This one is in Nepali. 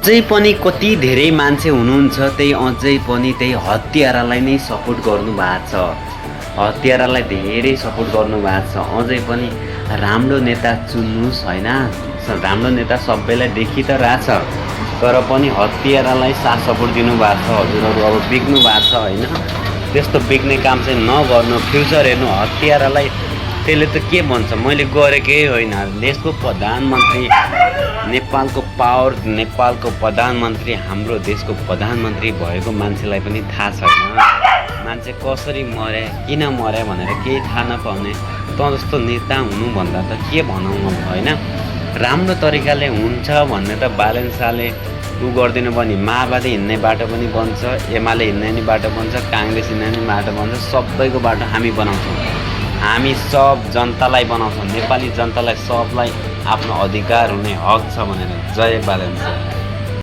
अझै पनि कति धेरै मान्छे हुनुहुन्छ अझै पनि त्यही हत्यारालाई नै सपोर्ट गर्नुभएको छ। हत्यारालाई धेरै सपोर्ट गर्नुभएको छ। अझै पनि राम्रो नेता चुन्नुहोस् होइन। राम्रो नेता सबैलाई देखि त रहेछ, तर पनि हत्यारालाई साथ सपोर्ट दिनुभएको छ। हजुरहरू अब बिग्नु भएको छ होइन। त्यस्तो बिग्ने काम चाहिँ नगर्नु। फ्युचर हेर्नु। हत्यारालाई त्यसले त के भन्छ, मैले गरेकै होइन। देशको प्रधानमन्त्री, नेपालको पावर, नेपालको प्रधानमन्त्री, हाम्रो देशको प्रधानमन्त्री भएको मान्छेलाई पनि थाहा छैन मान्छे कसरी मरे, किन मरे भनेर केही थाहा नपाउने त जस्तो नेता हुनुभन्दा त के भनौँ होइन। राम्रो तरिकाले हुन्छ भन्ने त बालेन शाहले गरिदिनु पनि माओवादी हिँड्ने बाटो पनि बन्छ, एमाले हिँड्ने नि बाटो बन्छ, काङ्ग्रेस हिँड्ने नि बाटो बन्छ। सबैको बाटो हामी बनाउँछौँ। हामी सब जनतालाई बनाउँछौँ। नेपाली जनतालाई सबलाई आफ्नो अधिकार हुने हक छ भनेर। जय बालेन शाह।